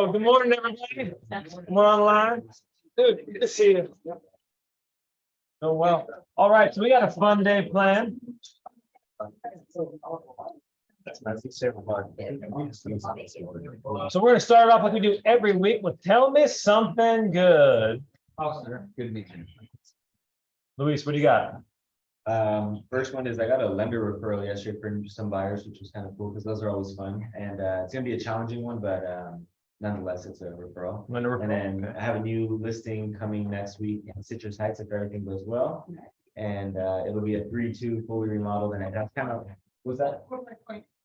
Well, good morning, everybody. We're online. Good to see you. Oh, well. All right, so we got a fun day planned. So we're gonna start off like we do every week with tell me something good. Good meeting. Luis, what do you got? First one is I got a lender referral yesterday for some buyers, which was kind of cool because those are always fun. And it's gonna be a challenging one, but nonetheless, it's a referral. Lender And referral. then I have a new listing coming next week in Citrus Heights if everything goes well. And it'll be a 3-2 fully remodeled, and that's kind of, what's that?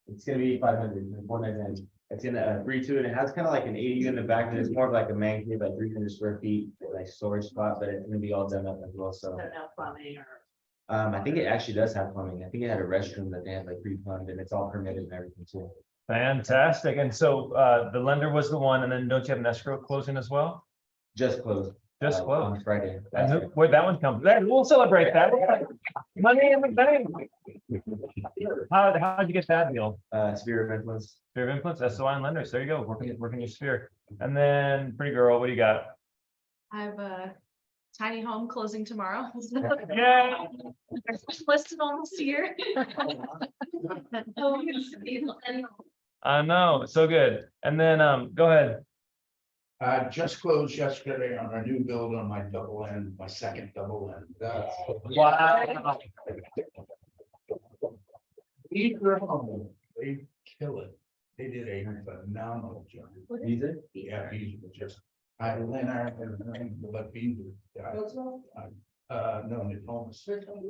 It's gonna be 500, 499. It's in a 3-2, and it has kind of like an 80 in the back, and it's more of like a man cave, like 300 square feet, like storage spot, but it's gonna be all done up as well. So I think it actually does have plumbing. I think it had a restroom that they had like pre-plumbed, and it's all permitted and everything too. Fantastic. And so the lender was the one, and then don't you have an escrow closing as well? Just closed. Just closed. On Friday. And where'd that one come from? We'll celebrate that. Money in the bank. How'd you get that deal? Sphere of Influence. Sphere of Influence, SOI and lenders. There you go. Working your sphere. And then pretty girl, what do you got? I have a tiny home closing tomorrow. Yeah. It's listed almost a year. I know, it's so good. And then go ahead. Just closed yesterday on a new build on my double end, my second double end. Wow. They kill it. They did a phenomenal job. Music? Yeah, he's just, I went out and let Beaver. No, Nick Holmes.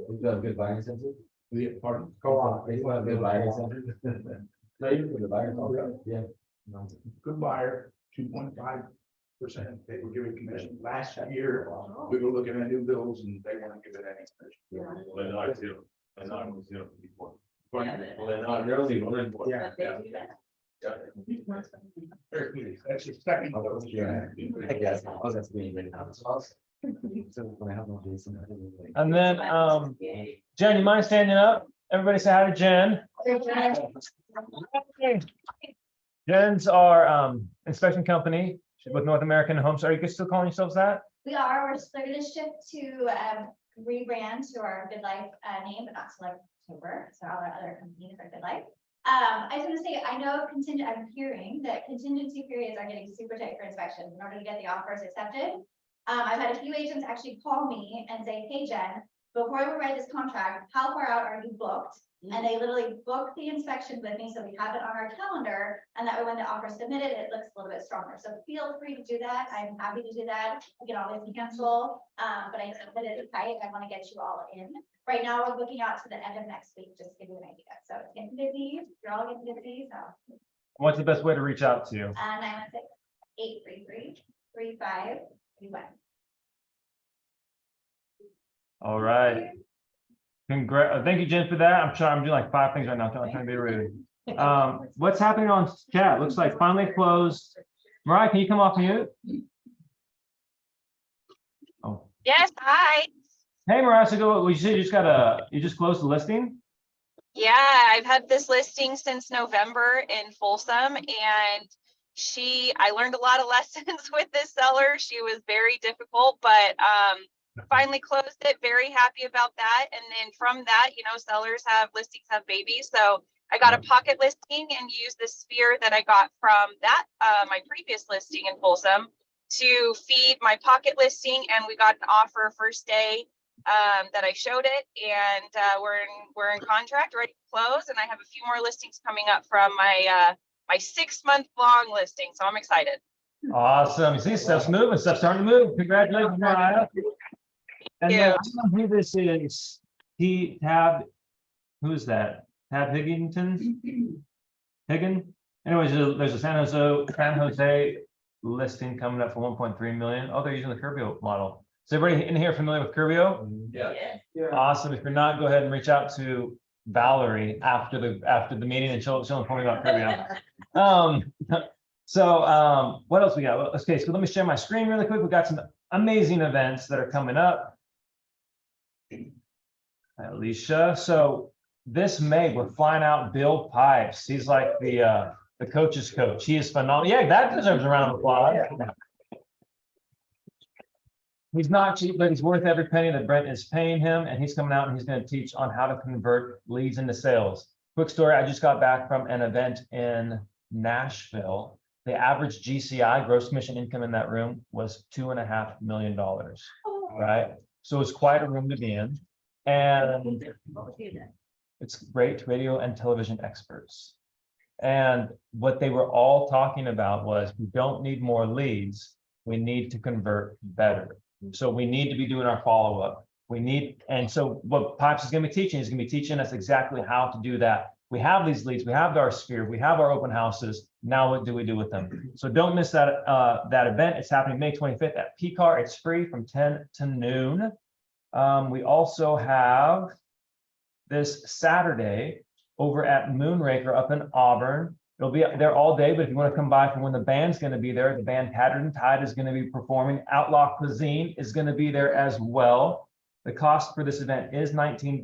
We've got a good buying center. We have pardon. Go on. They want a good buying center. No, you're for the buyers. Yeah. Good buyer, 2.5%. They were giving commission last year. We were looking at new builds and they weren't giving any commission. Well, they're not zero. And I was zero before. Well, they're not, they're only one. Yeah. Very pleased. That's the second. Yeah, I guess. I was that's being really nice. So when I have no Jason, I didn't really- And then Jen, you mind standing up? Everybody say hi to Jen. Jen's our inspection company. She's with North American Homes. Are you still calling yourselves that? We are, we're still gonna shift to rebrand to our Good Life name, but not till October, so all our other companies are Good Life. I was gonna say, I know I'm hearing that contingency periods are getting super tight for inspections in order to get the offers accepted. I've had a few agents actually call me and say, hey Jen, before we write this contract, how far out are you booked? And they literally book the inspections with me, so we have it on our calendar, and that way when the offer is submitted, it looks a little bit stronger. So feel free to do that. I'm happy to do that. You can always cancel, but I know that it's tight. I want to get you all in. Right now, we're looking out to the end of next week, just to give you an idea. So it's getting busy. You're all getting busy, so. What's the best way to reach out to you? 916-833-3531. All right. Thank you, Jen, for that. I'm doing like 5 things right now. I'm trying to be rude. What's happening on chat? Looks like finally closed. Mariah, can you come off mute? Oh. Yes, hi. Hey, Mariah, so you said you just closed the listing? Yeah, I've had this listing since November in Folsom, and I learned a lot of lessons with this seller. She was very difficult, but finally closed it. Very happy about that. And then from that, listings have babies. So I got a pocket listing and used the sphere that I got from that my previous listing in Folsom to feed my pocket listing, and we got an offer first day that I showed it, and we're in contract, ready to close, and I have a few more listings coming up from my 6-month-long listing, so I'm excited. Awesome. You see, stuff's moving, stuff's starting to move. Congratulations, Mariah. And then, I don't know who this is. Who is that? Tab Higgington? Anyways, there's a San Jose listing coming up for 1.3 million. Oh, they're using the Curbio model. Is everybody in here familiar with Curbio? Yeah. Awesome. If you're not, go ahead and reach out to Valerie after the meeting, and she'll inform you about Curbio. So what else we got? Okay, so let me share my screen really quick. We've got some amazing events that are coming up. Alicia, so this May we're flying out Bill Pipes. He's like the the coach's coach. He is phenomenal. Yeah, that deserves a round of applause. He's not cheap, but he's worth every penny that Brent is paying him, and he's coming out and he's going to teach on how to convert leads into sales. Quick story, I just got back from an event in Nashville. The average GCI, gross commission income in that room, was $2.5 million, right? So it's quite a room to be in. And it's great radio and television experts. And what they were all talking about was, we don't need more leads, we need to convert better. So we need to be doing our follow-up. And so what Pipes is going to be teaching is going to be teaching us exactly how to do that. We have these leads, we have our sphere, we have our open houses. Now what do we do with them? So don't miss that that event. It's happening May 25th at PCAR. It's free from 10 to noon. We also have this Saturday over at Moonraker up in Auburn. It'll be there all day, but if you want to come by from when the band's going to be there, the band Tattered and Tide is going to be performing. Outlaw Cuisine is going to be there as well. The cost for this event is $19,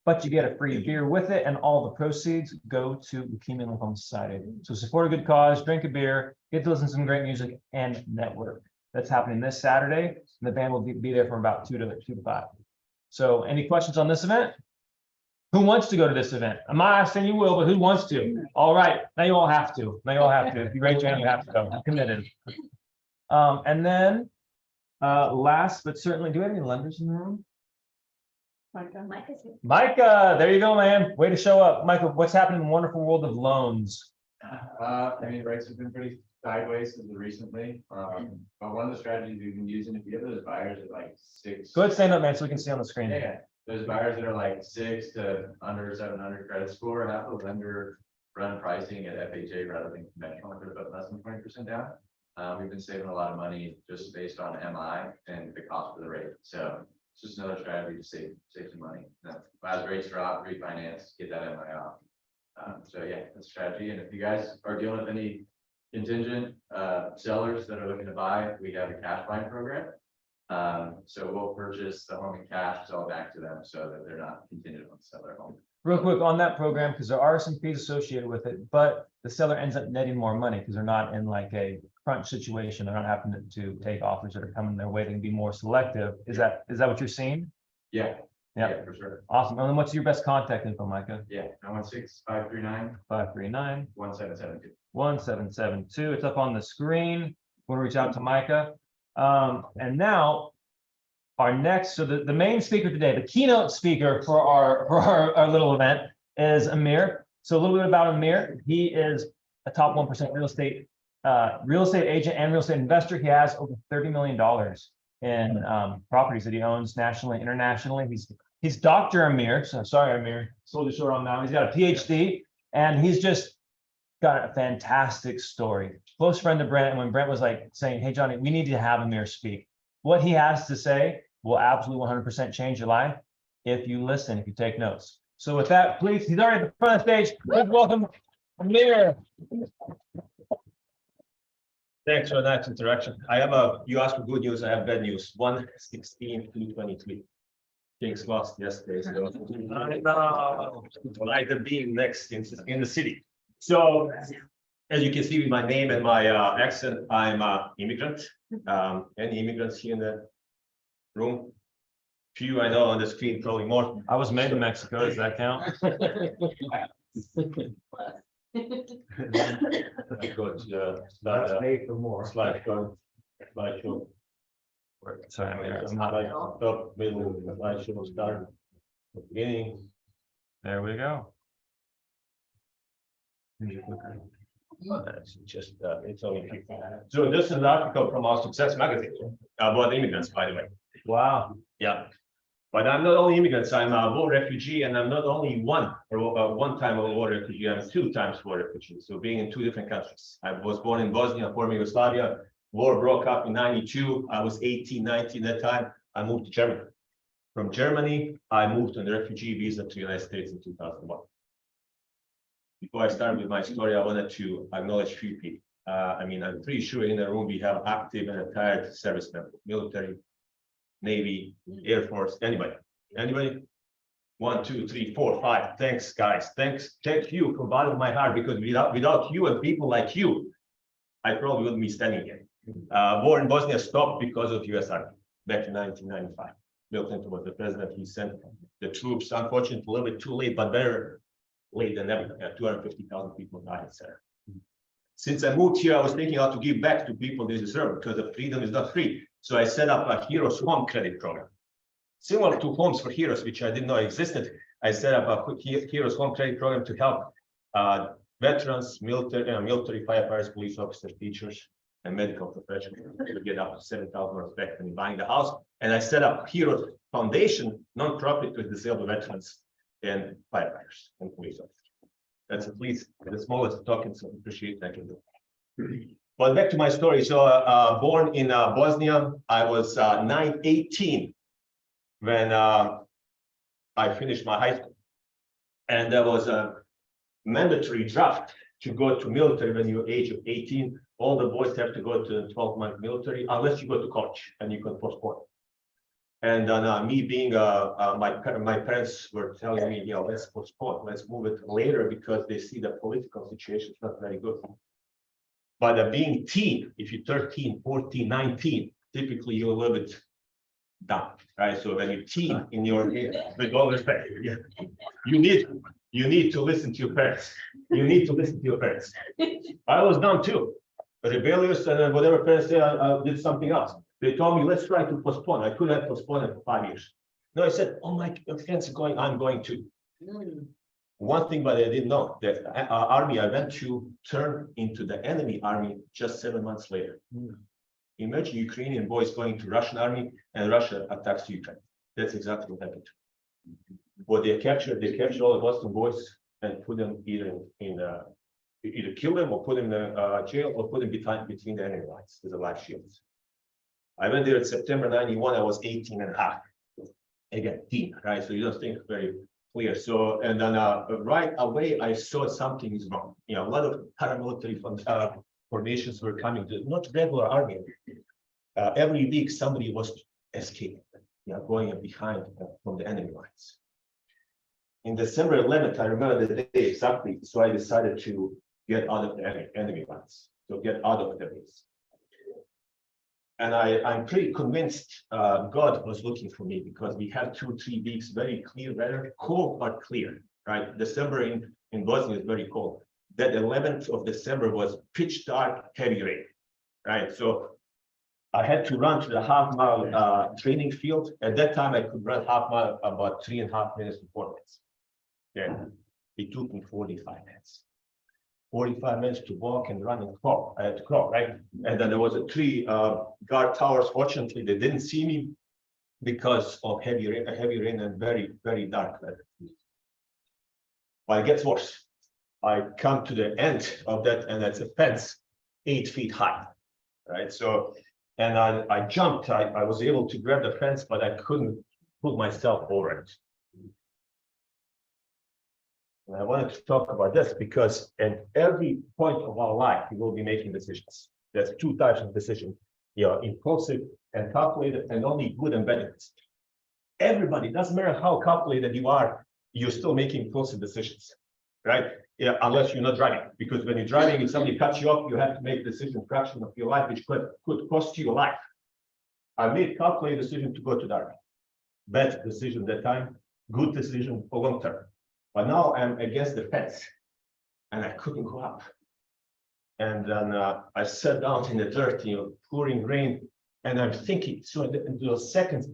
but you get a free beer with it, and all the proceeds go to Leukemia Lymphoma Society. So support a good cause, drink a beer, get to listen to some great music, and network. That's happening this Saturday, and the band will be there from about 2 to 5. So any questions on this event? Who wants to go to this event? I'm not asking you will, but who wants to? All right, now you all have to. Now you all have to. If you raise your hand, you have to go. I'm committed. And then last but certainly, do we have any lenders in the room? Micah, there you go, man. Way to show up. Micah, what's happening in the wonderful world of loans? I mean, rates have been pretty sideways as of recently. But one of the strategies we've been using, if you have those buyers at like 6. Go ahead, stand up, man, so we can see on the screen. Yeah, those buyers that are like 6 to under 700 credit score, have the lender run pricing at FHA rather than conventional, if they're about less than 20% down. We've been saving a lot of money just based on MI and the cost of the rate. So it's just another strategy to save some money. As rates drop, refinance, get that MI off. So yeah, that's a strategy. And if you guys are dealing with any contingent sellers that are looking to buy, we have a cash buying program. So we'll purchase the home in cash, sell it back to them so that they're not contingent on sell their home. Real quick on that program, because there are some fees associated with it, but the seller ends up netting more money because they're not in like a crunch situation. They're not having to take offers that are coming their way. They can be more selective. Is that what you're seeing? Yeah. Yeah. Yeah, for sure. Awesome. And then what's your best contact info, Micah? Yeah, 916-539-1772. 1772. It's up on the screen. Want to reach out to Micah. And now our next, so the main speaker today, the keynote speaker for our little event is Amir. So a little bit about Amir. He is a top 1% real estate agent and real estate investor. He has over $30 million in properties that he owns nationally, internationally. He's Dr. Amir. So sorry, Amir, sold you short on that. He's got a PhD, and he's just got a fantastic story. Close friend of Brent. And when Brent was like saying, "Hey, Johnny, we need to have Amir speak," what he has to say will absolutely 100% change your life if you listen, if you take notes. So with that, please, he's already at the front of the stage. Please welcome Amir. Thanks for that introduction. You asked for good news, I have bad news. 116-223. Kings lost yesterday, so I know. Either being next in the city. So as you can see with my name and my accent, I'm an immigrant. Any immigrants here in the room? Few I know on the screen, probably more. I was made in Mexico. Does that count? Start for more. Slideshow. Sorry, Amir, I'm not. Top, middle, slideshow, start, beginning. There we go. It's just, it's only. So this is an article from our Success magazine about immigrants, by the way. Wow. Yeah. But I'm not only immigrants, I'm a war refugee, and I'm not only one time a war refugee, I'm 2 times war refugee. So being in 2 different countries. I was born in Bosnia, former Yugoslavia. War broke up in 92. I was 18, 19 at that time. I moved to Germany. From Germany, I moved on the refugee visa to the United States in 2001. Before I start with my story, I wanted to acknowledge 3 people. I mean, I'm pretty sure in the room we have active and retired service members, military, Navy, Air Force, anybody? Anybody? 1, 2, 3, 4, 5. Thanks, guys. Thank you from the bottom of my heart, because without you and people like you, I probably wouldn't be standing here. War in Bosnia stopped because of US Army back in 1995. Bill Clinton was the president. He sent the troops, unfortunately, a little bit too late, but better late than never. 250,000 people died, sir. Since I moved here, I was thinking how to give back to people they deserve, because the freedom is not free. So I set up a Heroes Home Credit Program. Similar to Homes for Heroes, which I didn't know existed. I set up a quick Heroes Home Credit Program to help veterans, military firefighters, police officers, teachers, and medical professionals to get up to $7,000 back when buying the house. And I set up Heroes Foundation, non-profit, with disabled veterans and firefighters and police officers. That's at least the smallest token, so I appreciate that. But back to my story. So born in Bosnia, I was 18 when I finished my high school. And there was a mandatory draft to go to military when you're age of 18. All the boys have to go to the 12-month military unless you go to college and you can postpone. And me being my parents were telling me, let's postpone, let's move it later, because they see the political situation is not very good. But being teen, if you're 13, 14, 19, typically you're a little bit down, right? So when you're teen in your, with all respect, you need to listen to your parents. You need to listen to your parents. I was down too, rebellious, and then whatever parents say, I did something else. They told me, let's try to postpone. I could have postponed it for 5 years. No, I said, oh, my friends are going, I'm going to. One thing, but I didn't know that army I went to turned into the enemy army just 7 months later. Imagine Ukrainian boys going to Russian army and Russia attacks Ukraine. That's exactly what happened. What they captured all the Boston boys and put them either kill them or put them in jail or put them between the enemy lines as a life shields. I went there in September 91. I was 18 and a half. Again, teen, right? So you don't think very clear. So, and then right away, I saw something is wrong. A lot of paramilitary formations were coming to, not regular army. Every week, somebody was escaping, going behind from the enemy lines. In December 11th, I remember the day exactly. So I decided to get out of the enemy lines, so get out of the base. And I'm pretty convinced God was looking for me, because we had 2-3 weeks, very clear weather, cold but clear, right? December in Bosnia is very cold. That 11th of December was pitch dark, heavy rain, right? So I had to run to the half-mile training field. At that time, I could run half-mile about 3.5 minutes to 4 minutes. Yeah, it took me 45 minutes. 45 minutes to walk and run and crawl. I had to crawl, right? And then there was a 3 guard towers. Fortunately, they didn't see me because of heavy rain and very, very dark weather. But it gets worse. I come to the end of that, and that's a fence 8 feet high, right? So, and I jumped. I was able to grab the fence, but I couldn't put myself over it. And I wanted to talk about this because at every point of our life, we will be making decisions. There's 2 types of decisions, impulsive and calculated, and only good and bad. Everybody, doesn't matter how calculated you are, you're still making impulsive decisions, right? Yeah, unless you're not driving, because when you're driving, if somebody cuts you off, you have to make a decision, fraction of your life, which could cost you your life. I made calculated decision to go to the army. Bad decision that time, good decision for long term. But now I'm against the fence, and I couldn't go up. And then I sat down in the dirt, pouring rain, and I'm thinking. So those seconds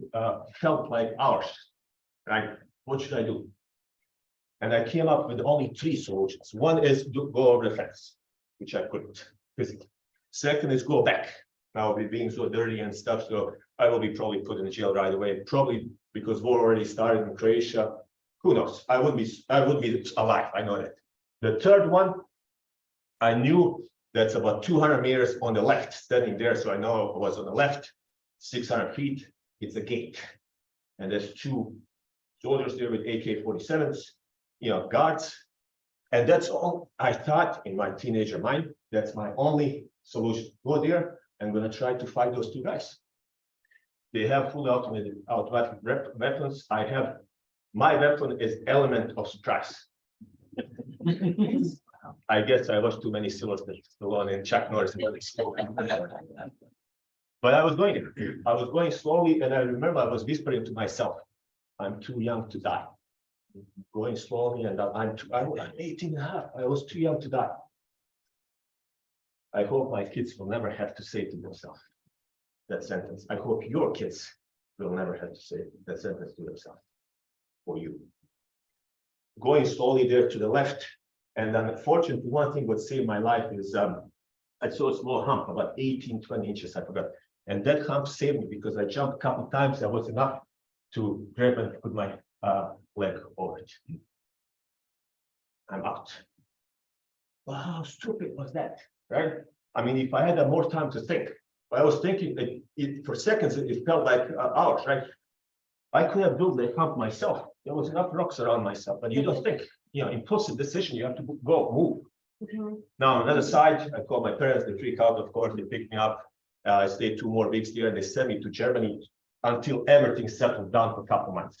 felt like hours, right? What should I do? And I came up with only 3 solutions. One is to go over the fence, which I couldn't physically. Second is go back. Now we're being so dirty and stuff, so I will be probably put in jail right away. Probably because war already started in Croatia. Who knows? I would be alive. I know that. The third one, I knew that's about 200 meters on the left, standing there. So I know it was on the left, 600 feet. It's a gate, and there's 2 soldiers there with AK-47s, guards, and that's all I thought in my teenager mind. That's my only solution. Go there. I'm going to try to fight those 2 guys. They have fully automatic weapons. I have My weapon is element of surprise. I guess I watched too many Sylvester Stallone and Chuck Norris. But I was going slowly, and I remember I was whispering to myself, I'm too young to die. Going slowly, and I'm 18 and a half. I was too young to die. I hope my kids will never have to say to themselves that sentence. I hope your kids will never have to say that sentence to themselves or you. Going slowly there to the left, and unfortunately, one thing what saved my life is I saw a small hump, about 18, 20 inches, I forgot. And that hump saved me because I jumped a couple of times. That was enough to grab and put my leg over it. I'm out. Well, how stupid was that, right? I mean, if I had more time to think, I was thinking that for seconds, it felt like hours, right? I could have built the hump myself. There was enough rocks around myself, but you don't think, impulsive decision, you have to go, move. Now, on the other side, I called my parents, they freaked out, of course, they picked me up. I stayed 2 more weeks there, and they sent me to Germany until everything settled down for a couple months.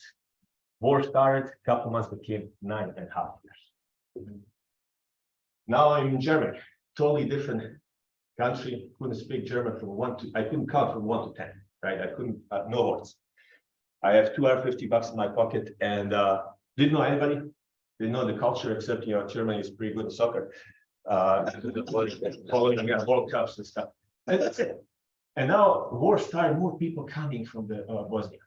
War started, a couple months became 9.5 years. Now I'm in Germany, totally different country. Couldn't speak German from 1 to, I couldn't count from 1 to 10, right? I couldn't, no words. I have $250 in my pocket, and didn't know anybody, didn't know the culture, except, Germany is pretty good at soccer. Following World Cups and stuff. And that's it. And now war started, more people coming from the Bosnia.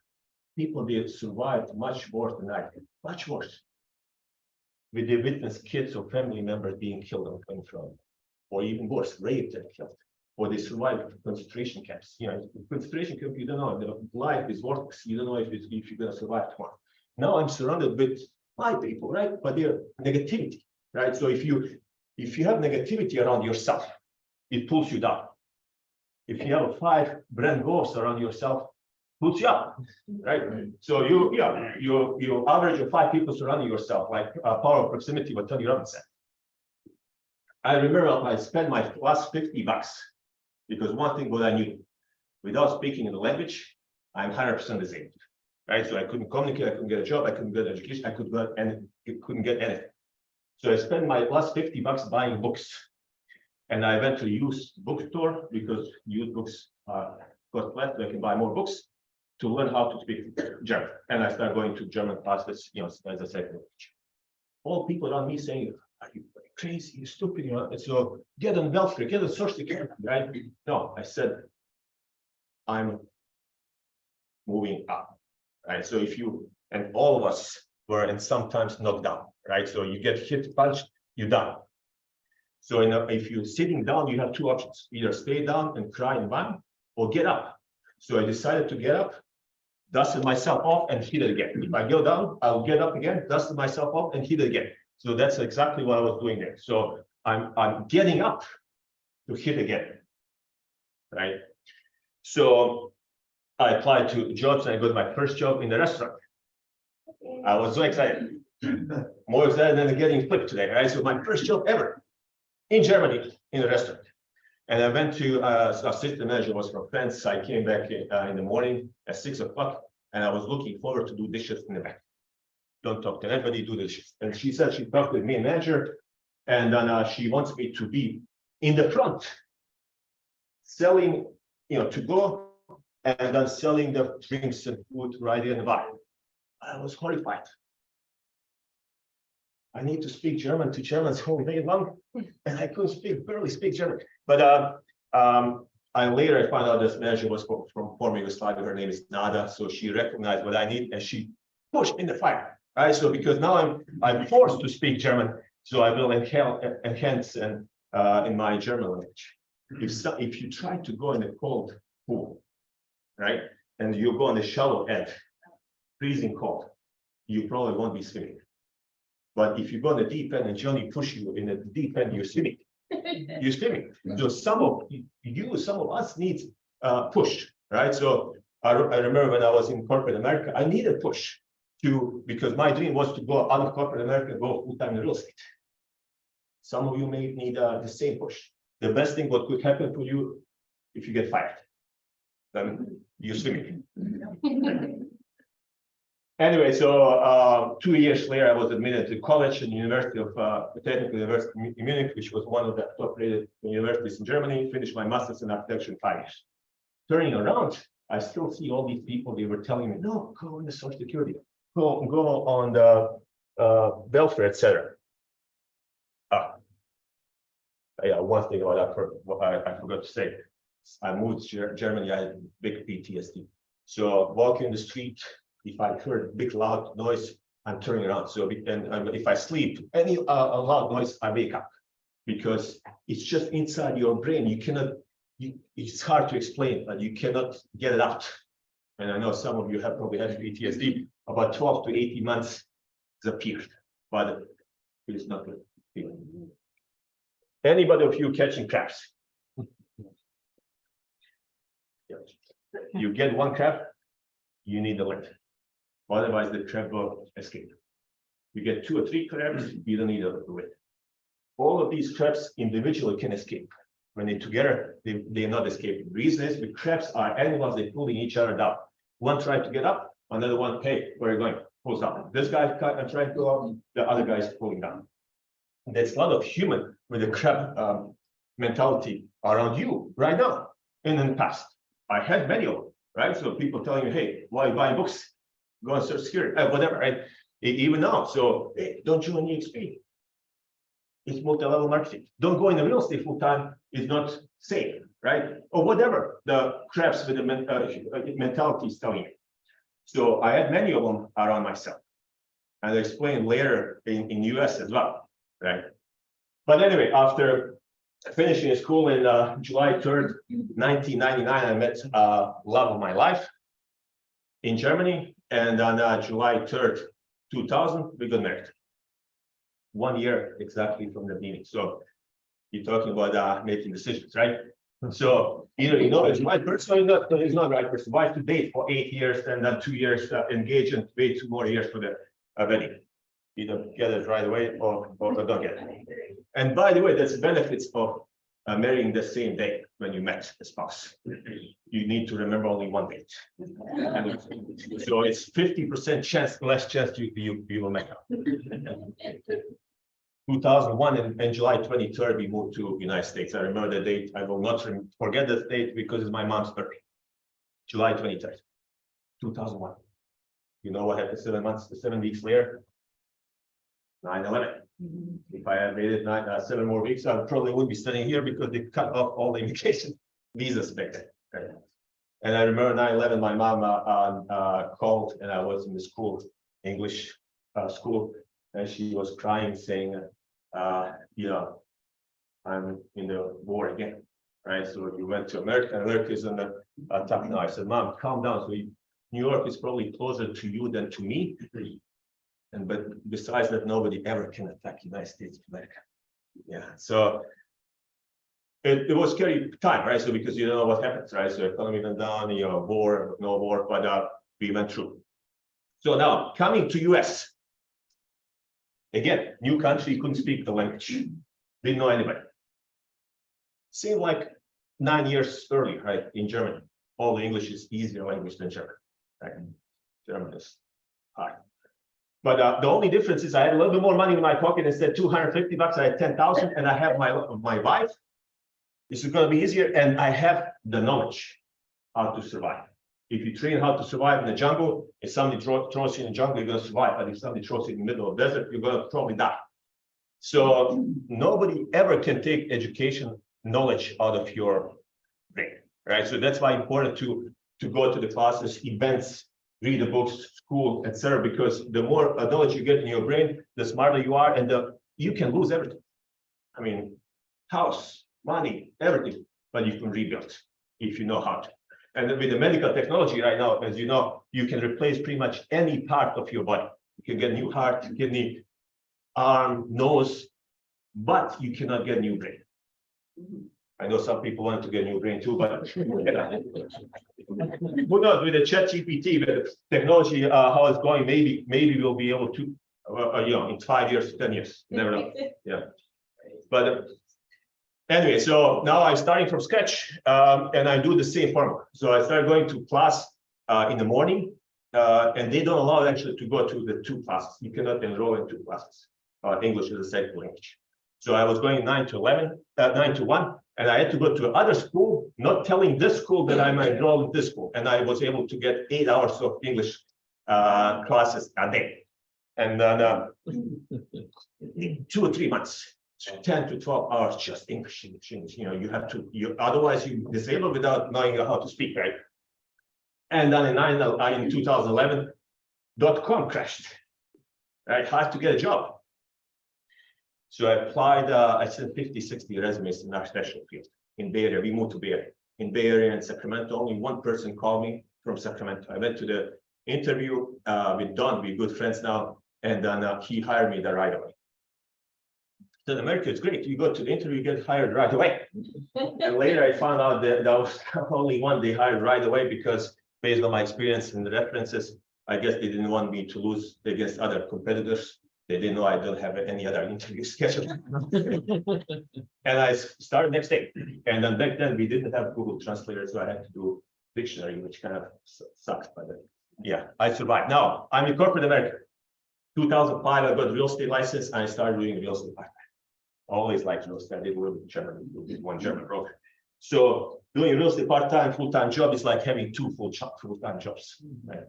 People, they survived much worse than I did, much worse. We did witness kids or family members being killed on front, or even worse, raped and killed, or they survived concentration camps. Concentration camp, you don't know, the life is worthless. You don't know if you're going to survive tomorrow. Now I'm surrounded with my people, right? But they're negativity, right? So if you have negativity around yourself, it pulls you down. If you have 5 BrentGoves around yourself, puts you up, right? So you average of 5 people surrounding yourself, like power of proximity, what Tony Robbins said. I remember I spent my last $50 because one thing what I knew, without speaking in the language, I'm 100% disabled, right? So I couldn't communicate, I couldn't get a job, I couldn't get education, I couldn't get anything. So I spent my last $50 buying books. And I went to a used bookstore because used books cost less, so I can buy more books to learn how to speak German. And I started going to German classes, as a second language. All people around me saying, are you crazy, you stupid, and so get on welfare, get on social security, right? No, I said, I'm moving up, right? So and all of us were and sometimes knocked down, right? So you get hit, punched, you're done. So if you're sitting down, you have 2 options: either stay down and cry and whine, or get up. So I decided to get up, dusted myself off, and hit it again. If I go down, I'll get up again, dusted myself off, and hit it again. So that's exactly what I was doing there. So I'm getting up to hit again, right? So I applied to jobs, and I got my first job in the restaurant. I was so excited, more excited than getting flipped today, right? So my first job ever. In Germany, in a restaurant. And I went to assistant manager was from France. I came back in the morning at 6 o'clock, and I was looking forward to do dishes in the back. Don't talk to anybody, do dishes. And she said she talked with me and manager, and then she wants me to be in the front, selling, to go, and then selling the drinks and food right in the bar. I was horrified. I need to speak German to Germans all day long, and I couldn't barely speak German. But later I found out this manager was from former Yugoslavia. Her name is Nada, so she recognized what I need, and she pushed in the fire. Right, so because now I'm forced to speak German, so I will enhance in my German language. If you try to go in a cold pool, right, and you go on the shallow end, freezing cold, you probably won't be swimming. But if you go on the deep end and Johnny push you in the deep end, you're swimming. You're swimming. So some of us need push, right? So I remember when I was in corporate America, I needed push because my dream was to go out of corporate America and go full-time in real estate. Some of you may need the same push. The best thing what could happen for you if you get fired, then you're swimming. Anyway, so 2 years later, I was admitted to college and University of Technical University in Munich, which was one of the top-rated universities in Germany. Finished my master's in architecture in 5 years. Turning around, I still see all these people. They were telling me, "No, go on the Social Security, go on the welfare, etc." Yeah, one thing about that, I forgot to say. I moved to Germany. I had big PTSD. So walking in the street, if I heard big loud noise, I'm turning around. So and if I sleep, any a loud noise, I wake up because it's just inside your brain. You cannot. It's hard to explain, but you cannot get it out. And I know some of you have probably had PTSD. About 12 to 18 months disappeared, but it is not good. Anybody of you catching crabs? You get one crab, you need a net. Otherwise, the crab will escape. You get 2 or 3 crabs, you don't need a net. All of these crabs individually can escape. When they're together, they're not escaping. The reason is the crabs are animals, they're pulling each other down. One tries to get up, another one, hey, where are you going? Pulls down. This guy trying to go up, the other guy is pulling down. There's a lot of human with the crab mentality around you right now and in the past. I had many of them, right? So people telling me, hey, why are you buying books? Go on Social Security, whatever, right? Even now, so hey, don't join EXP. It's multi-level marketing. Don't go in the real estate full time. It's not safe, right? Or whatever the crabs with the mentality is telling me. So I had many of them around myself. And I explain later in US as well, right? But anyway, after finishing school in July 3rd, 1999, I met love of my life in Germany. And on July 3rd, 2000, we got married. 1 year exactly from the beginning. So you're talking about making decisions, right? So either you know it's the right person or it's not the right person. Why to date for 8 years and then 2 years engage and wait 2 more years for the wedding? Either get it right away or don't get it. And by the way, there's benefits of marrying the same day when you met the spouse. You need to remember only one date. So it's 50% chance, less chance you will make up. 2001 and July 23rd, we moved to United States. I remember the date. I will not forget the date because it's my mom's birthday. July 23rd, 2001. You know what happened 7 weeks later? 9/11. If I had waited 7 more weeks, I probably wouldn't be sitting here because they cut off all the immigration visas back then. And I remember 9/11, my mom called and I was in the school, English school, and she was crying saying, you know, I'm in the war again, right? So you went to America, America is on the attack now. I said, Mom, calm down. So New York is probably closer to you than to me. But besides that, nobody ever can attack United States of America. Yeah, so it was a scary time, right? So because you don't know what happens, right? So economy went down, you know, war, no war, but we went through. So now coming to US. Again, new country, couldn't speak the language, didn't know anybody. Seemed like 9 years earlier, right? In Germany, all the English is easier language than German, right? German is hard. But the only difference is I had a little bit more money in my pocket. Instead $250, I had 10,000, and I have my wife. This is going to be easier, and I have the knowledge how to survive. If you train how to survive in the jungle, if somebody throws you in the jungle, you're going to survive. But if somebody throws you in the middle of the desert, you're going to probably die. So nobody ever can take education knowledge out of your brain, right? So that's why it's important to go to the classes, events, read the books, school, etc. Because the more knowledge you get in your brain, the smarter you are, and you can lose everything. I mean, house, money, everything, but you can rebuild if you know how to. And with the medical technology right now, as you know, you can replace pretty much any part of your body. You can get a new heart, kidney, arm, nose, but you cannot get a new brain. I know some people want to get a new brain too, but who knows, with the ChatGPT, with the technology, how it's going, maybe we'll be able to, you know, in 5 years, 10 years, never know. Yeah. But anyway, so now I'm starting from scratch, and I do the same formula. So I start going to class in the morning, and they don't allow actually to go to the 2 classes. You cannot enroll in 2 classes. English is a second language. So I was going 9 to 11, 9 to 1, and I had to go to another school, not telling this school that I'm enrolled in this school. And I was able to get 8 hours of English classes a day. And then 2 or 3 months, 10 to 12 hours, just English. You know, you have to, otherwise you disable without knowing how to speak, right? And then in 2011, .com crashed. I had to get a job. So I applied, I sent 50, 60 resumes in our special field in Bay Area. We moved to Bay Area. In Bay Area and Sacramento, only one person called me from Sacramento. I went to the interview with Don, we're good friends now, and then he hired me there right away. So in America, it's great. You go to the interview, you get hired right away. And later I found out that that was only one they hired right away because based on my experience and the references, I guess they didn't want me to lose against other competitors. They didn't know I don't have any other interview scheduled. And I started next day. And then back then we didn't have Google Translator, so I had to do dictionary, which kind of sucks. But yeah, I survived. Now I'm in corporate America. 2005, I got real estate license. And I started doing real estate part-time. Always liked real estate. I did a little bit German, one German broker. So doing real estate part-time, full-time job is like having 2 full-time jobs. Right?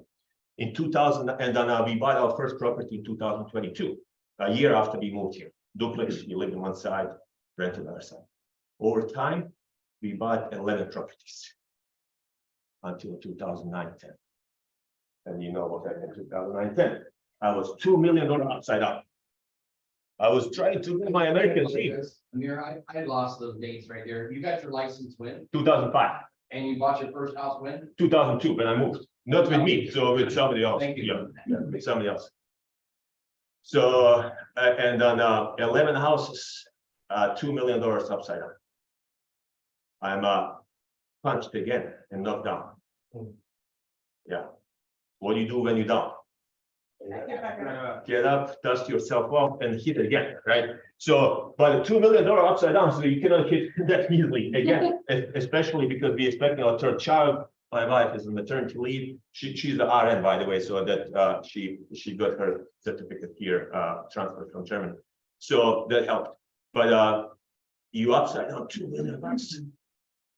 In 2000, and then we bought our first property in 2022, a year after we moved here. Duplex, you live on one side, rent on the other side. Over time, we bought 11 properties until 2009-10. And you know what happened in 2009-10. I was $2 million upside down. I was trying to do my American dream. Amir, I lost those dates right there. You got your license when? 2005. And you bought your first house when? 2002, when I moved. Not with me, so with somebody else. Thank you. Yeah, with somebody else. So, and then 11 houses, $2 million upside down. I'm punched again and knocked down. Yeah. What do you do when you're down? Get up, dust yourself off, and hit again, right? So, but $2 million upside down, so you cannot hit that easily again, especially because we're expecting our 3rd child. My wife is on maternity leave. She's the RN, by the way, so that she got her certificate here, transferred from Germany. So that helped. But you upside down $2 million.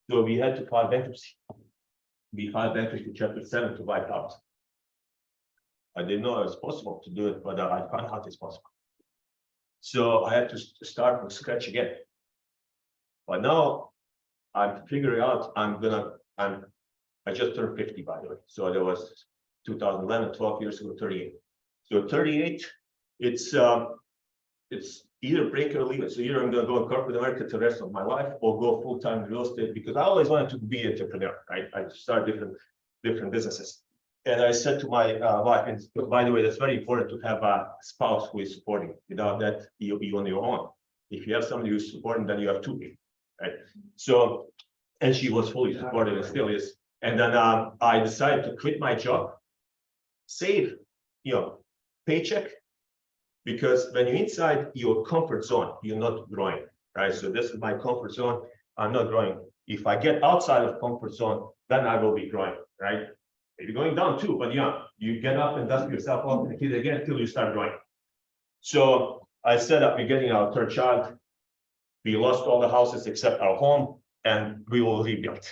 So we had to file bankruptcy. We filed bankruptcy Chapter 7 to buy house. I didn't know it was possible to do it, but I found out it's possible. So I had to start from scratch again. But now I'm figuring out I just turned 50, by the way. So there was 2011, 12 years ago, 38. So 38, it's either break or leave it. So either I'm going to go in corporate America to the rest of my life or go full-time in real estate because I always wanted to be an entrepreneur, right? I started different businesses. And I said to my wife, and by the way, that's very important to have a spouse who is supporting. Without that, you'll be on your own. If you have somebody who's supporting, then you have 2 people, right? So, and she was fully supportive and still is. And then I decided to quit my job, save, paycheck, because when you're inside your comfort zone, you're not growing, right? So this is my comfort zone. I'm not growing. If I get outside of comfort zone, then I will be growing, right? You're going down too, but you get up and dust yourself off and hit again until you start growing. So I set up, we're getting our 3rd child. We lost all the houses except our home, and we will rebuild.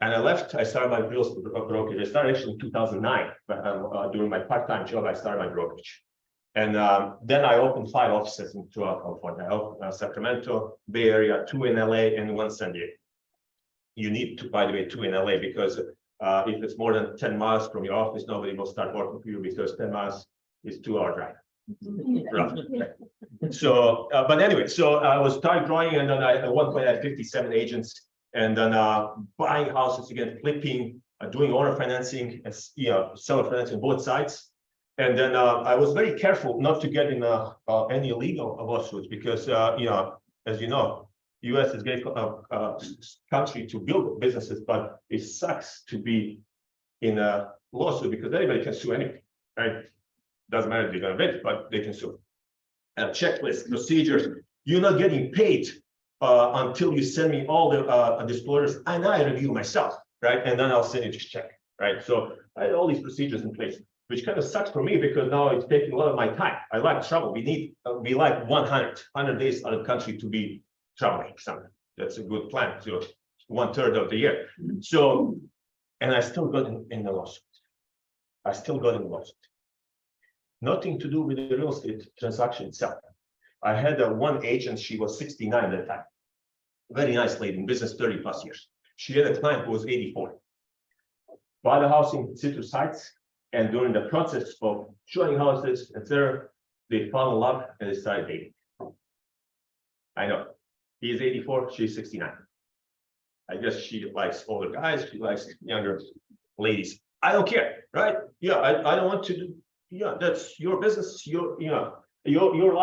And I left, I started my real estate brokerage. I started actually in 2009, but during my part-time job, I started my brokerage. And then I opened 5 offices throughout California. I opened Sacramento, Bay Area, 2 in LA, and 1 San Diego. You need to, by the way, 2 in LA because if it's more than 10 miles from your office, nobody will start working for you because 10 miles is 2-hour drive. So, but anyway, so I was started growing, and then at one point I had 57 agents, and then buying houses again, flipping, doing owner financing, seller financing, both sides. And then I was very careful not to get in any illegal lawsuits because, as you know, U.S. is a great country to build businesses, but it sucks to be in a lawsuit because anybody can sue anything, right? Doesn't matter if they're going to win, but they can sue. And checklist, procedures, you're not getting paid until you send me all the disclosures, and I review myself, right? And then I'll send you this check. right? So I had all these procedures in place, which kind of sucks for me because now it's taking a lot of my time. I like travel. We like 100 days out of the country to be traveling somewhere. That's a good plan. So 1/3 of the year. So, and I still got in the lawsuit. I still got in the lawsuit. Nothing to do with the real estate transaction itself. I had one agent, she was 69 at the time. Very nice lady in business, 30 plus years. She had a client who was 84. Bought a house in situ sites, and during the process of showing houses, etc., they fell in love and they started dating. I know. He is 84, she's 69. I guess she likes older guys, she likes younger ladies. I don't care, right? Yeah, I don't want to do, yeah, that's your business, your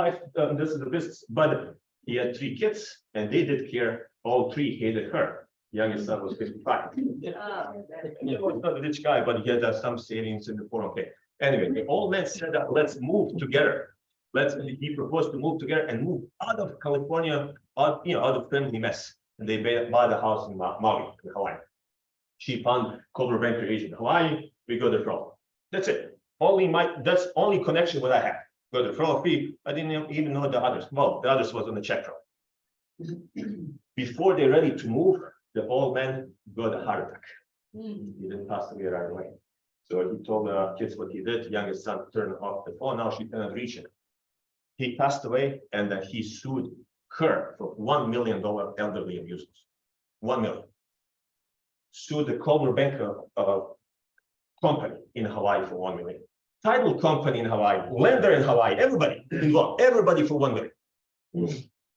life, this is the business. But he had 3 kids and they did care, all 3 hated her. Youngest son was 55. He was not a rich guy, but he had some savings in the 401k. Anyway, the old man said that let's move together. He proposed to move together and move out of California, out of family mess. And they bought a house in Maui, in Hawaii. She found Coldwell Banker agent in Hawaii. We got the referral. That's it. That's only connection what I have. Got the referral fee. I didn't even know the others. Well, the others was on the check roll. Before they're ready to move, the old man got a heart attack. He didn't pass away right away. So he told the kids what he did. Youngest son turned off the phone. Now she cannot reach him. He passed away, and he sued her for $1 million elderly abuse. $1 million. Sued the Coldwell Banker company in Hawaii for $1 million. Title company in Hawaii, lender in Hawaii, everybody involved, everybody for $1 million.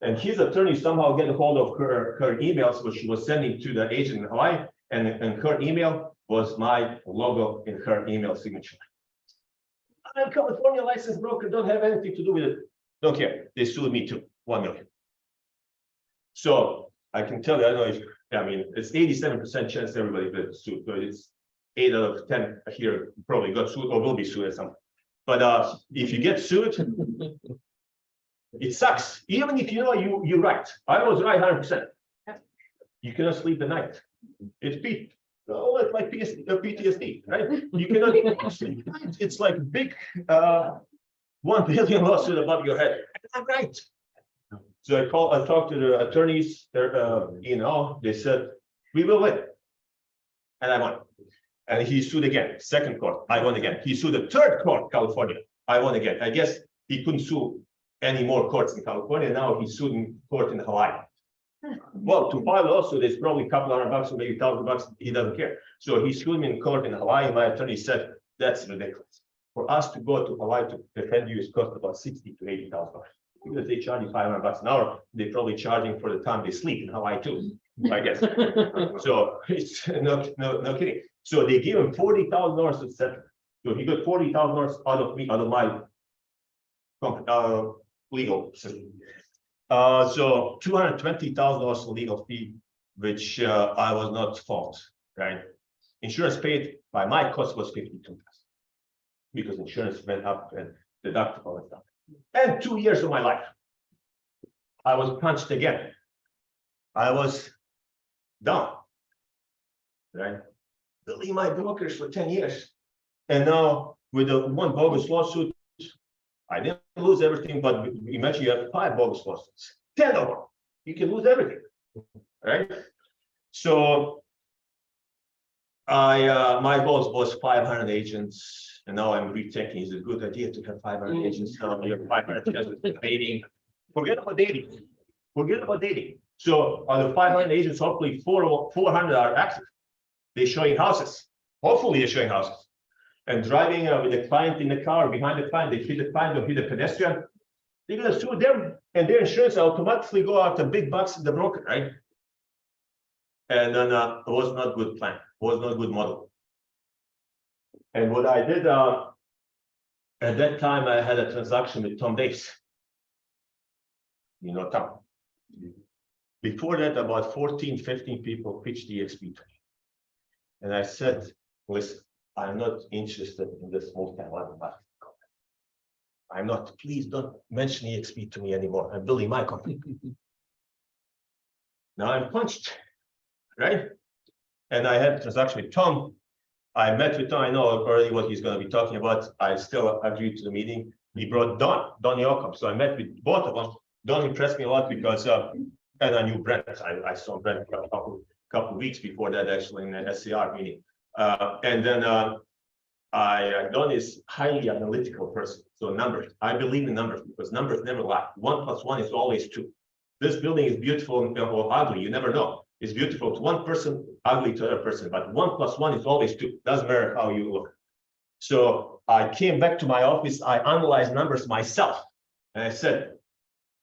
And his attorney somehow get a hold of her emails, which she was sending to the agent in Hawaii, and her email was my logo in her email signature. I'm a California licensed broker, don't have anything to do with it. Don't care. They sued me too, $1 million. So I can tell you, I don't know if, I mean, it's 87% chance everybody gets sued, but it's 8 out of 10 here probably got sued or will be sued at some. But if you get sued, it sucks. Even if you know you're right. I was right 100%. You cannot sleep the night. It's like PTSD, right? You cannot sleep. It's like big 1 billion lawsuit above your head. I'm right. So I talked to the attorneys, they said, we will win. And I won. And he sued again, 2nd court, I won again. He sued the 3rd court, California, I won again. I guess he couldn't sue any more courts in California. Now he's sued in court in Hawaii. Well, to file a lawsuit, it's probably a couple $100 or maybe $1,000. He doesn't care. So he sued me in court in Hawaii. My attorney said, that's ridiculous. For us to go to Hawaii to defend you, it's cost about $60,000 to $80,000. Because they charge you $500 an hour, they're probably charging for the time they sleep in Hawaii too, I guess. So it's no kidding. So they give him $40,000 to settle. So he got $40,000 out of me, out of my legal system. So $220,000 legal fee, which I was not fault, right? Insurance paid by my cost was $52,000 because insurance went up and deductible and stuff. And 2 years of my life, I was punched again. I was down, right? Building my brokers for 10 years. And now with the 1 bogus lawsuit, I didn't lose everything, but imagine you have 5 bogus lawsuits, 10 of them. You can lose everything, right? So my boss was 500 agents. And now I'm rethinking, is it a good idea to have 500 agents? Now you have 500 agents dating. Forget about dating. Forget about dating. So on the 500 agents, hopefully 400 are active. They're showing houses. Hopefully they're showing houses. And driving with the client in the car, behind the client, they hit the client or hit the pedestrian. They're gonna sue them and their insurance automatically go out the big bucks in the broker, right? And then it was not a good plan, was not a good model. And what I did, at that time, I had a transaction with Tom Davis. You know, Tom. Before that, about 14, 15 people pitched EXP to me. And I said, listen, I'm not interested in this multi-level market. I'm not, please don't mention EXP to me anymore. I'm building my company. Now I'm punched, right? And I had a transaction with Tom. I met with Don. I know already what he's going to be talking about. I still agreed to the meeting. He brought Don Jakob. So I met with both of them. Don impressed me a lot because, and I knew Brent. I saw Brent a couple weeks before that, actually, in the SCR meeting. And then Don is highly analytical person. So numbers. I believe in numbers because numbers never lie. 1 + 1 is always 2. This building is beautiful or ugly. You never know. It's beautiful to one person, ugly to another person, but 1 + 1 is always 2. Doesn't matter how you look. So I came back to my office. I analyzed numbers myself, and I said,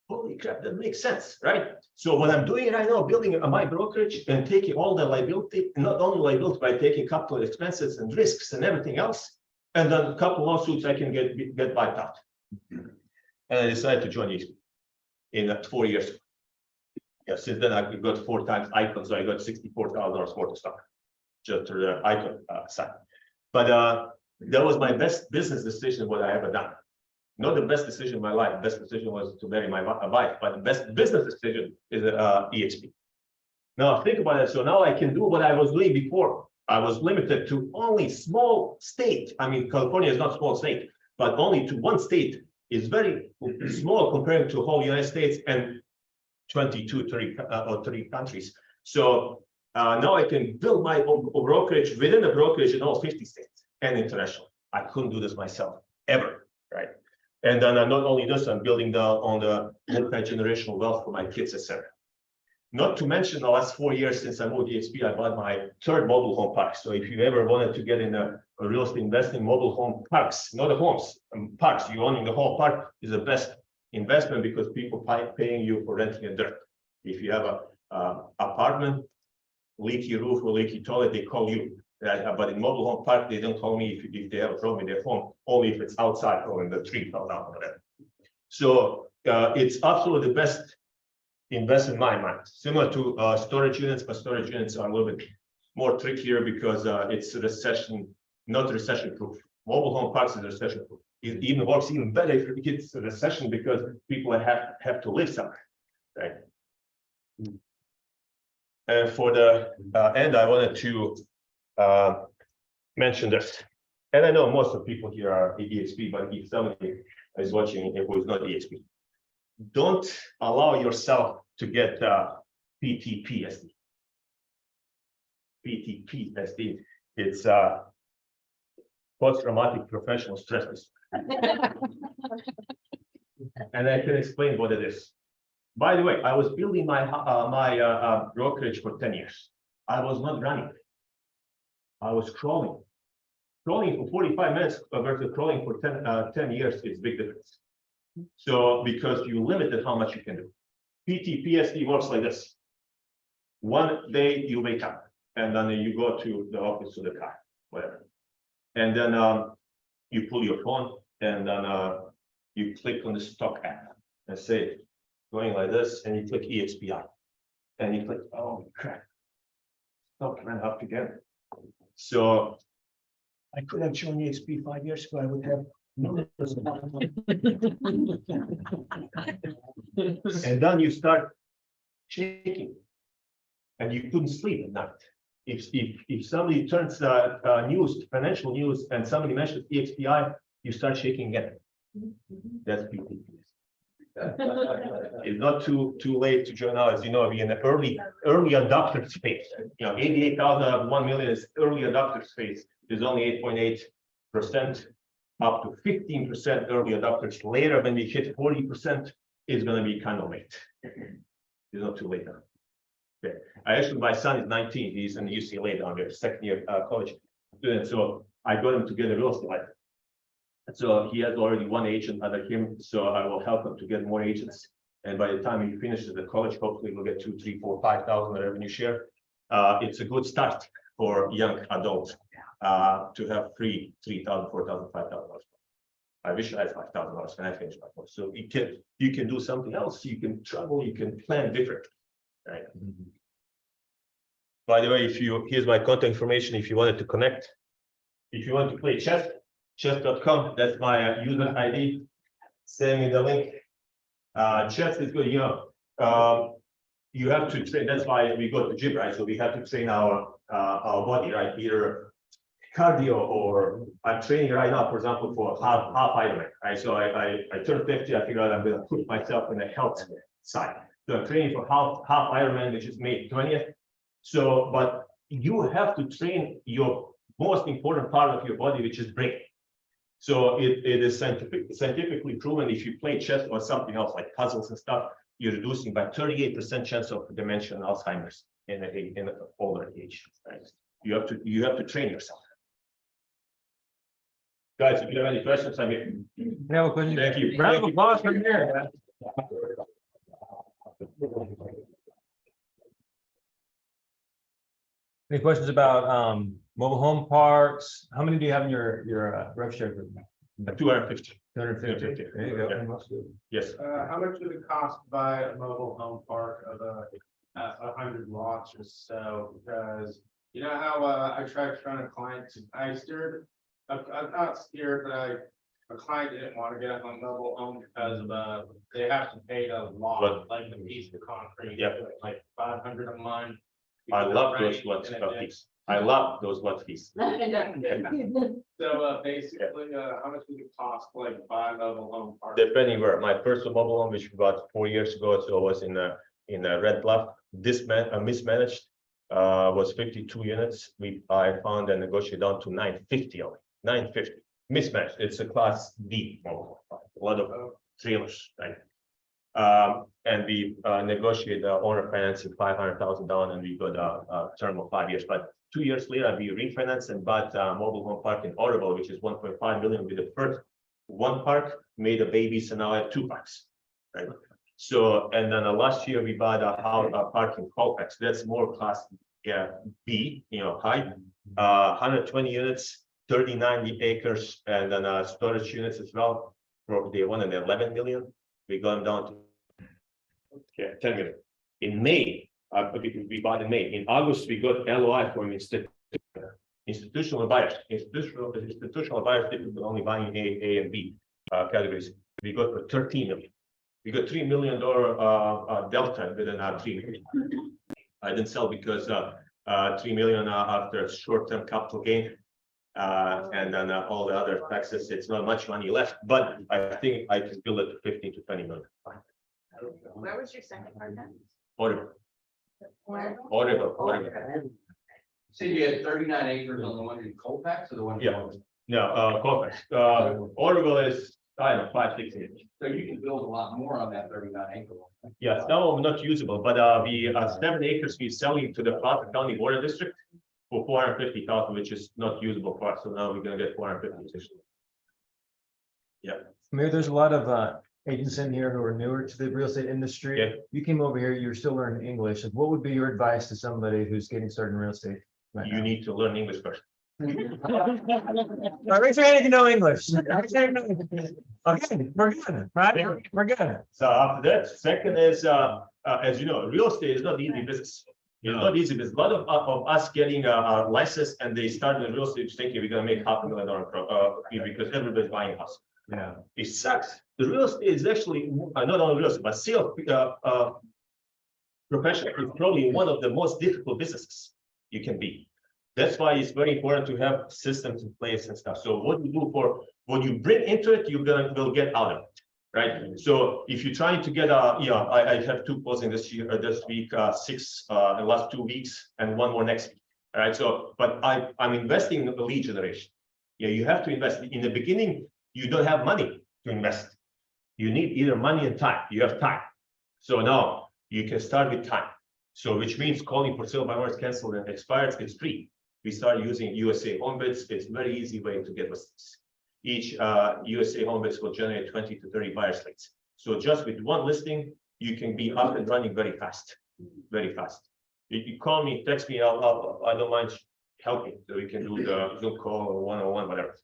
"Holy crap, that makes sense, right?" So what I'm doing right now, building my brokerage and taking all the liability, not only liability, by taking capital expenses and risks and everything else, and then a couple lawsuits I can get wiped out. And I decided to join EXP in 4 years. Yeah, since then I got 4 times icon, so I got $64,000 worth of stock just to the icon side. But that was my best business decision what I ever done. Not the best decision in my life. Best decision was to marry my wife, but the best business decision is EXP. Now think about it. So now I can do what I was doing before. I was limited to only small state. I mean, California is not small state, but only to one state is very small compared to whole United States and 22, 30 countries. So now I can build my own brokerage within the brokerage in all 50 states and international. I couldn't do this myself ever, right? And then not only this, I'm building on the multi-generational wealth for my kids, etc. Not to mention the last 4 years since I moved to EXP, I bought my 3rd mobile home park. So if you ever wanted to get in a real estate investing, mobile home parks, not the homes, parks, you owning the whole park is the best investment because people paying you for renting a dirt. If you have a apartment, leaky roof or leaky toilet, they call you. But in mobile home park, they don't call me if they have a problem with their phone, only if it's outside or in the tree fell down or whatever. So it's absolutely the best investment in my mind. Similar to storage units, but storage units are a little bit more trickier because it's not recession proof. Mobile home parks is recession proof. It even works even better if it hits a recession because people have to live somewhere, right? And for the end, I wanted to mention this. And I know most of the people here are EXP, but if somebody is watching who is not EXP, don't allow yourself to get PTPSD. PTPSD. It's post-traumatic professional stress disorder. And I can explain what it is. By the way, I was building my brokerage for 10 years. I was not running. I was crawling. Crawling for 45 minutes versus crawling for 10 years is big difference. So because you limited how much you can do. PTPSD works like this. One day you wake up and then you go to the office, to the car, whatever. And then you pull your phone and then you click on the stock app and say, going like this, and you click EXPI. And you click, oh crap, stock ran up again. So I could have joined EXP 5 years ago, I would have numbers. And then you start shaking and you couldn't sleep at night. If somebody turns news, financial news, and somebody mentions EXPI, you start shaking again. That's PTPS. It's not too late to join us. You know, we're in the early adopter space. You know, 88,000 out of 1 million is early adopter space. There's only 8.8%, up to 15% early adopters. Later, when we hit 40%, it's going to be kind of late. It's not too late now. Okay. My son is 19. He's in UCLA down there, 2nd year college student. So I got him to get a real estate license. So he has already 1 agent under him. So I will help him to get more agents. And by the time he finishes the college, hopefully we'll get 2, 3, 4, 5,000 revenue share. It's a good start for young adults to have $3,000, $4,000, $5,000. I wish I had $5,000 when I finish my course. So you can do something else. You can travel. You can plan different. Right. Mm-hmm. By the way, here's my contact information. If you wanted to connect, if you want to play chess, chess.com. That's my user ID. Send me the link. Chess is good. You know, you have to train. That's why we go to gym, right? So we have to train our body, right? Either cardio, or I'm training right now, for example, for half Ironman, right? So I turned 50, I figured out I'm gonna put myself in the health side. So I'm training for half Ironman, which is May 20th. So, but you have to train your most important part of your body, which is brain. So it is scientifically proven if you play chess or something else like puzzles and stuff, you're reducing by 38% chance of dementia and Alzheimer's in an older age. Right? You have to train yourself. Guys, if you have any questions, I'm here. I have a question. Thank you. Round of applause from here. Any questions about mobile home parks? How many do you have in your rev share group? 250. 250. There you go. Yes. How much would it cost to buy a mobile home park of 100 lots or so? Because you know how I tried trying to client, I steered, I'm not steered, but a client didn't want to get up on mobile home because of they have to pay a lot, like the piece of concrete. Yeah. Like 500 a month. I love those what fees. I love those what fees. So basically, how much would it cost to like buy a mobile home park? Depending where my first mobile home, which we bought 4 years ago, so was in Red Bluff. This mismanaged was 52 units. I found and negotiated down to 950 only. 950 mismatched. It's a class D mobile home, a lot of trailers, right? And we negotiated owner financing $500,000 down, and we got a term of 5 years. But 2 years later, we refinanced and bought a mobile home park in Oroville, which is 1.5 million. With the first one park, made a babies, and now I have 2 parks, right? So, and then last year we bought a park in Colfax. That's more class B, high, 120 units, 39 acres, and then storage units as well. They wanted 11 million. We got down to 10 million. In May, we bought in May. In August, we got LOI from institutional buyers. Institutional buyers typically only buying A and B categories. We got for 13 million. We got $3 million delta within our 3 million. I didn't sell because 3 million after short-term capital gain. And then all the other taxes, it's not much money left, but I think I can build it to 15 to 20 million. Where was your second part then? Audible. So you had 39 acres on the one in Colfax or the one? Yeah. No, Colfax. Audible is, I don't know, 5-6 acres. So you can build a lot more on that 39 acre one. Yeah, some of them not usable, but the 7 acres we're selling to the Platte County Water District for 450,000, which is not usable for us. So now we're gonna get 450. Yeah. Maybe there's a lot of agents in here who are newer to the real estate industry. Yeah. You came over here, you're still learning English. What would be your advice to somebody who's getting started in real estate? Right You need to learn English first. Raise your hand if you know English. Okay, we're good, right? We're good. So after that, second is, as you know, real estate is not easy business. It's not easy business. A lot of us getting a license and they start in real estate thinking we're gonna make $500,000 because everybody's buying a house. Yeah. It sucks. The real estate is actually not only real estate, but sales profession is probably one of the most difficult businesses you can be. That's why it's very important to have systems in place and stuff. So what you do for what you bring into it, you're will get out of it, right? So if you're trying to get I have 2 closing this week, 6 in the last 2 weeks, and 1 more next week. All right. So, but I'm investing in the lead generation. Yeah, you have to invest in the beginning. You don't have money to invest. You need either money and time. You have time. So now you can start with time. So which means calling for sale by owner's canceled and expired, it's free. We start using USA home bids. It's a very easy way to get listings. Each USA home bids will generate 20 to 30 buyer leads. So just with 1 listing, you can be up and running very fast, very fast. You call me, text me, I don't mind helping. So we can do the Zoom call or one-on-one, whatever.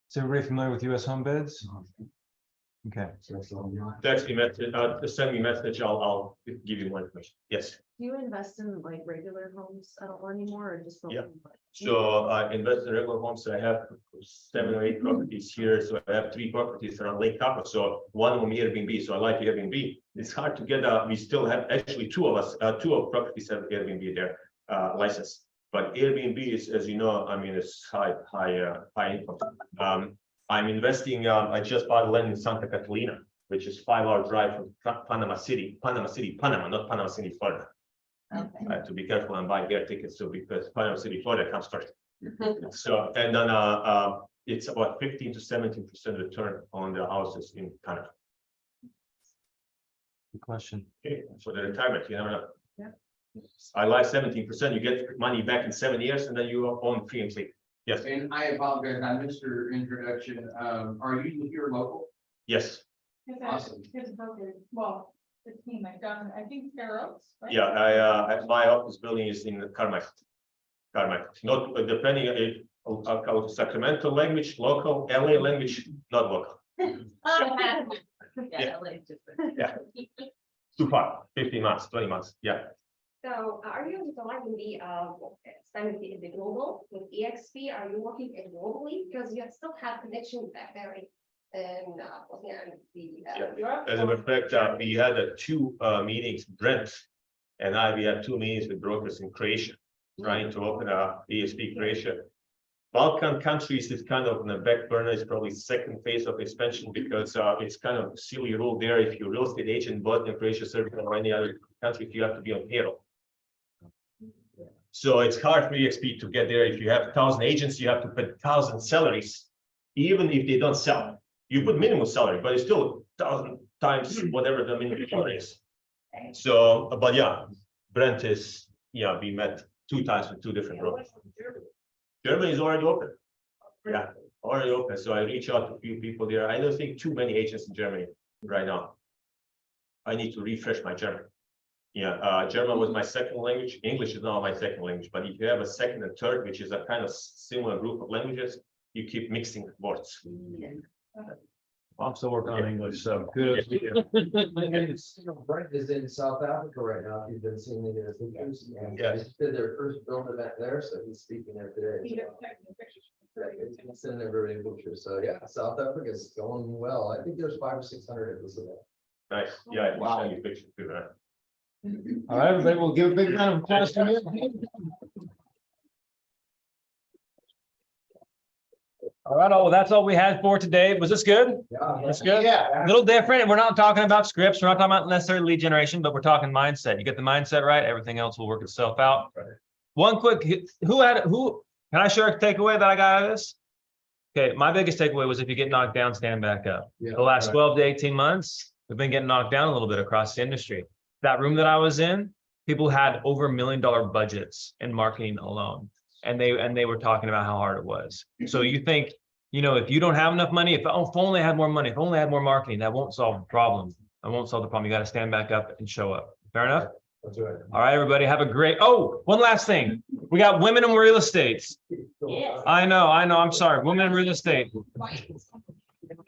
So everybody familiar with US home bids? Okay. Text me message, send me message. I'll give you more information. Yes. Do you invest in like regular homes at all anymore or just? Yeah. So I invest in regular homes. I have 7 or 8 properties here. So I have 3 properties around Lake Tahoe. So 1 of them Airbnb. So I like Airbnb. It's hard to get. We still have actually 2 of us. 2 of properties have Airbnb there license. But Airbnb is, as you know, I mean, it's high income. I'm investing, I just bought land in Santa Catalina, which is 5-hour drive from Panama City, Panama, not Panama City, Florida. Okay. I have to be careful on buying air tickets, so because Panama City, Florida comes first. So, and then, it's about 15 to 17% return on the houses in Canada. Good question. Okay, for the retirement, you never know. Yeah. I like 17%, you get money back in 7 years, and then you own free and sleep. Yes, And I apologize, I missed your introduction. Are you here local? yes, Awesome. Well, the team I've done, I think Fair Oaks, right? yeah, my office building is in Carmichael. Not depending if Sacramento language, local, LA language, not local. Yeah. Yeah. Too far, 15 months, 20 months, yeah. So are you utilizing the standard the global with EXP? Are you working it globally? Because you still have connections back there in Europe. As a matter of fact, we had 2 meetings, Brent and we had 2 meetings with brokers in Croatia, trying to open a ESP Croatia. Balkan countries is kind of in the back burner, is probably second phase of expansion because it's kind of silly rule there. If you're a real estate agent, both in Croatia, Serbia, or any other country, you have to be on payroll. So it's hard for EXP to get there. If you have 1,000 agents, you have to put 1,000 salaries, even if they don't sell. You put minimum salary, but it's still 1,000 times whatever the minimum salary is. So, but yeah, Brent is, yeah, we met 2 times with 2 different brokers. Germany is already open. Yeah, already open. So I reach out to a few people there. I don't think too many agents in Germany right now. I need to refresh my German. Yeah, German was my second language. English is now my second language. But if you have a second and third, which is a kind of similar group of languages, you keep mixing words. I'm still working on English, so kudos to you. Brent is in South Africa right now. If you've been seeing any of the pictures. And Yes. they did their first build event there, so he's speaking there today. He's sending everybody pictures. So yeah, South Africa is going well. I think there's 500 or 600 at this event. Nice. Yeah, I can show you pictures too, right? All right, everybody, we'll give a big round of applause to you. All right, well, that's all we had for today. Was this good? Yeah. That's good. Yeah. A little different. We're not talking about scripts. We're not talking about necessarily lead generation, but we're talking mindset. You get the mindset right, everything else will work itself out. Right. One quick, who can I share a takeaway that I got out of this? Okay, my biggest takeaway was if you get knocked down, stand back up. Yeah, The last right. 12 to 18 months, we've been getting knocked down a little bit across the industry. That room that I was in, people had over $1 million budgets in marketing alone. And they were talking about how hard it was. So you think, you know, if you don't have enough money, if only I had more money, if only I had more marketing, that won't solve the problem. I won't solve the problem. You got to stand back up and show up. Fair enough? That's right. All right, everybody, have a great, one last thing. We got women in real estate. Yes. I know, I'm sorry, women in real estate.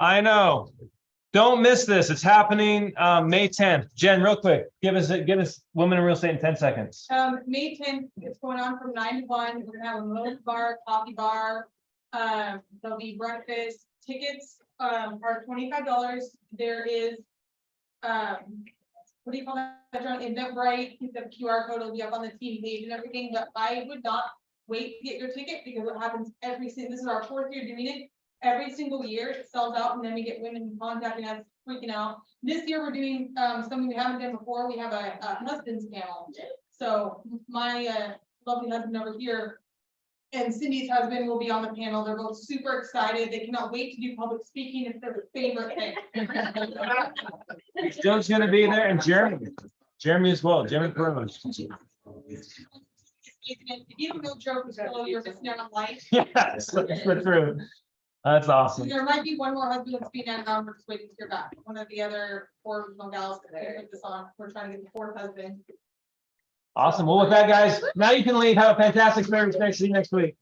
I know. Don't miss this. It's happening May 10th. Jen, real quick, give us women in real estate in 10 seconds. May 10th, it's going on from 9 to 1. We're gonna have a milk bar, coffee bar. There'll be breakfast. Tickets are $25. There is what do you call that, John? Eventbrite, the QR code will be up on the team page and everything, but I would not wait to get your ticket because it happens every single, this is our 4th year doing it. Every single year it sells out and then we get women contacting us, freaking out. This year we're doing something we haven't done before. We have a husband's panel. So my lovely husband over here and Cindy's husband will be on the panel. They're both super excited. They cannot wait to do public speaking. It's their favorite thing. Joe's gonna be there and Jeremy as well, Jeremy Perlman. If you don't know Joe Costello, you're missing out on life. Yes, that's the truth. That's awesome. There might be one more husband that's being added on. We're just waiting to hear back. One of the other 4 original gals that they put this on. We're trying to get the 4th husband. Awesome. Well, with that, guys, now you can leave. Have a fantastic Thursday. See you next week.